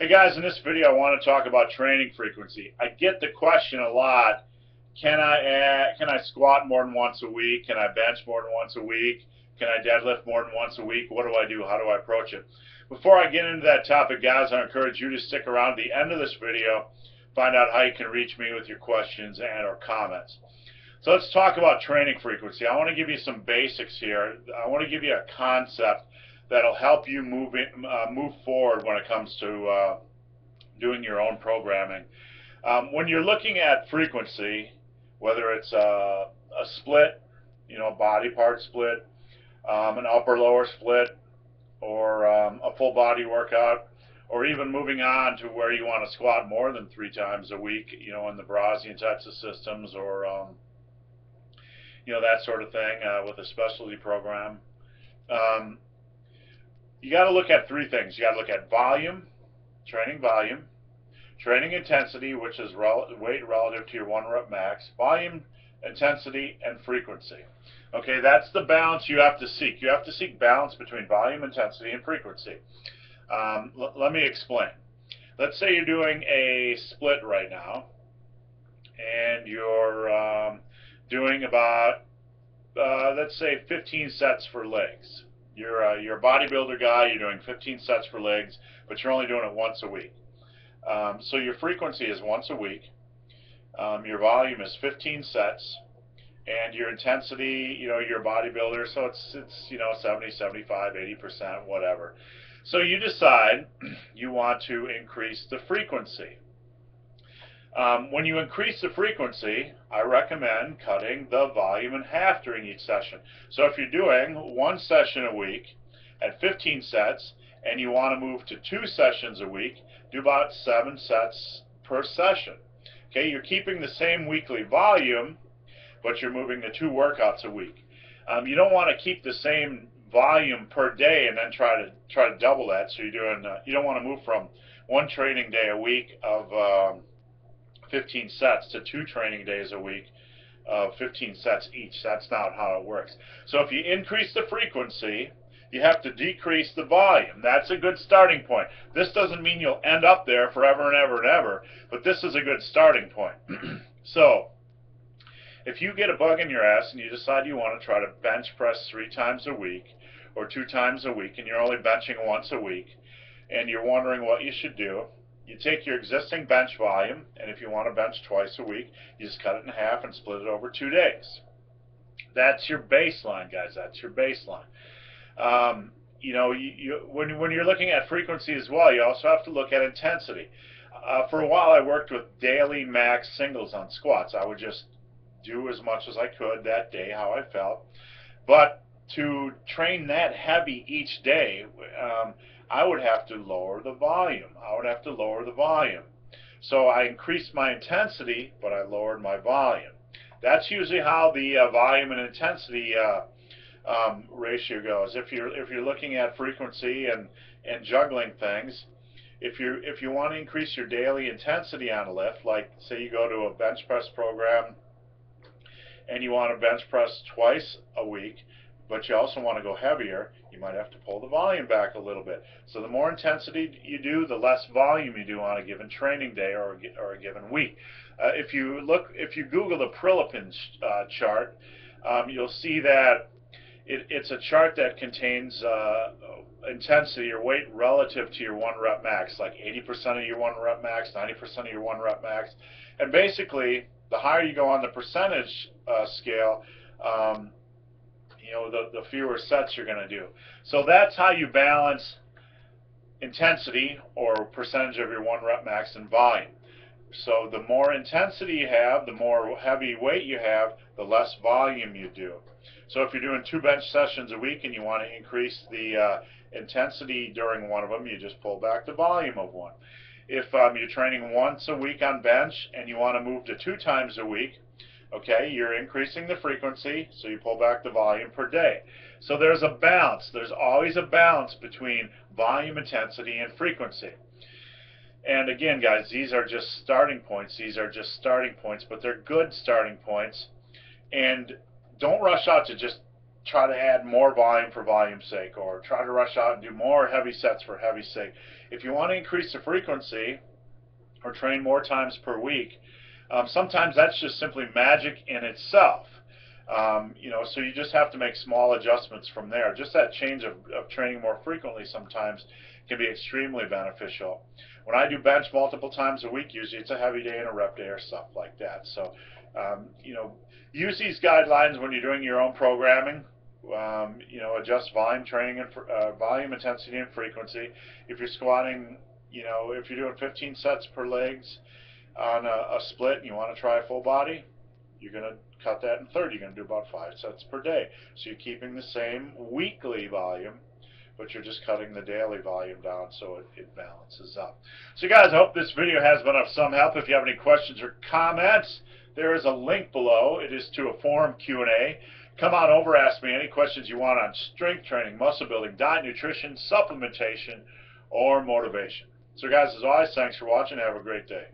Hey guys, in this video I want to talk about training frequency. I get the question a lot, can I squat more than once a week? Can I bench more than once a week? Can I deadlift more than once a week? What do I do? How do I approach it? Before I get into that topic, guys, I encourage you to stick around to the end of this video, find out how you can reach me with your questions and or comments. So let's talk about training frequency. I want to give you some basics here. I want to give you a concept that'll help you move forward when it comes to doing your own programming. When you're looking at frequency, whether it's a split, body part split, an upper-lower split, or a full body workout, or even moving on to where you want to squat more than 3 times a week, in the Brasian types of systems, or that sort of thing with a specialty program. You got to look at 3 things. You got to look at volume, training intensity, which is weight relative to your 1 rep max, volume, intensity, and frequency. Okay, that's the balance you have to seek. You have to seek balance between volume, intensity, and frequency. Let me explain. Let's say you're doing a split right now, and you're doing about, let's say, 15 sets for legs. You're a bodybuilder guy, you're doing 15 sets for legs, but you're only doing it once a week. So your frequency is once a week, your volume is 15 sets, and your intensity, you're a bodybuilder, so it's 70, 75, 80%, whatever. So you decide you want to increase the frequency. When you increase the frequency, I recommend cutting the volume in half during each session. So if you're doing 1 session a week at 15 sets, and you want to move to 2 sessions a week, do about 7 sets per session. Okay, you're keeping the same weekly volume, but you're moving to 2 workouts a week. You don't want to keep the same volume per day and then try to double that. So you're doing you don't want to move from 1 training day a week of 15 sets to 2 training days a week of 15 sets each. That's not how it works. So if you increase the frequency, you have to decrease the volume. That's a good starting point. This doesn't mean you'll end up there forever and ever and ever, but this is a good starting point. So, if you get a bug in your ass and you decide you want to try to bench press 3 times a week or 2 times a week, and you're only benching once a week, and you're wondering what you should do, you take your existing bench volume, and if you want to bench twice a week, you just cut it in half and split it over 2 days. That's your baseline, guys. That's your baseline. When you're looking at frequency as well, you also have to look at intensity. For a while, I worked with daily max singles on squats. I would just do as much as I could that day, how I felt. But to train that heavy each day, I would have to lower the volume. So I increased my intensity, but I lowered my volume. That's usually how the volume and intensity ratio goes. If you're looking at frequency and juggling things, if you want to increase your daily intensity on a lift, like say you go to a bench press program and you want to bench press twice a week, but you also want to go heavier, you might have to pull the volume back a little bit. So the more intensity you do, the less volume you do on a given training day or a given week. If you Google the Prilepin chart, you'll see that it's a chart that contains intensity or weight relative to your 1 rep max, like 80% of your 1 rep max, 90% of your 1 rep max. And basically, the higher you go on the percentage scale, the fewer sets you're going to do. So that's how you balance intensity or percentage of your 1 rep max and volume. So the more intensity you have, the more heavy weight you have, the less volume you do. So if you're doing 2 bench sessions a week and you want to increase the intensity during one of them, you just pull back the volume of one. If you're training once a week on bench and you want to move to 2 times a week, okay, you're increasing the frequency, so you pull back the volume per day. So there's a balance. There's always a balance between volume, intensity, and frequency. And again, guys, these are just starting points. But they're good starting points. And don't rush out to just try to add more volume for volume's sake, or try to rush out and do more heavy sets for heavy sake. If you want to increase the frequency or train more times per week, sometimes that's just simply magic in itself. So you just have to make small adjustments from there. Just that change of training more frequently sometimes can be extremely beneficial. When I do bench multiple times a week, usually it's a heavy day and a rep day or stuff like that. So, use these guidelines when you're doing your own programming. Adjust volume training and volume, intensity, and frequency. If you're squatting, if you're doing 15 sets per legs on a split and you want to try a full body, you're going to cut that in 30. You're going to do about 5 sets per day. So you're keeping the same weekly volume, but you're just cutting the daily volume down so it balances up. So guys, I hope this video has been of some help. If you have any questions or comments, there is a link below. It is to a forum Q&A. Come on over, ask me any questions you want on strength training, muscle building, diet, nutrition, supplementation, or motivation. So guys, as always, thanks for watching. Have a great day.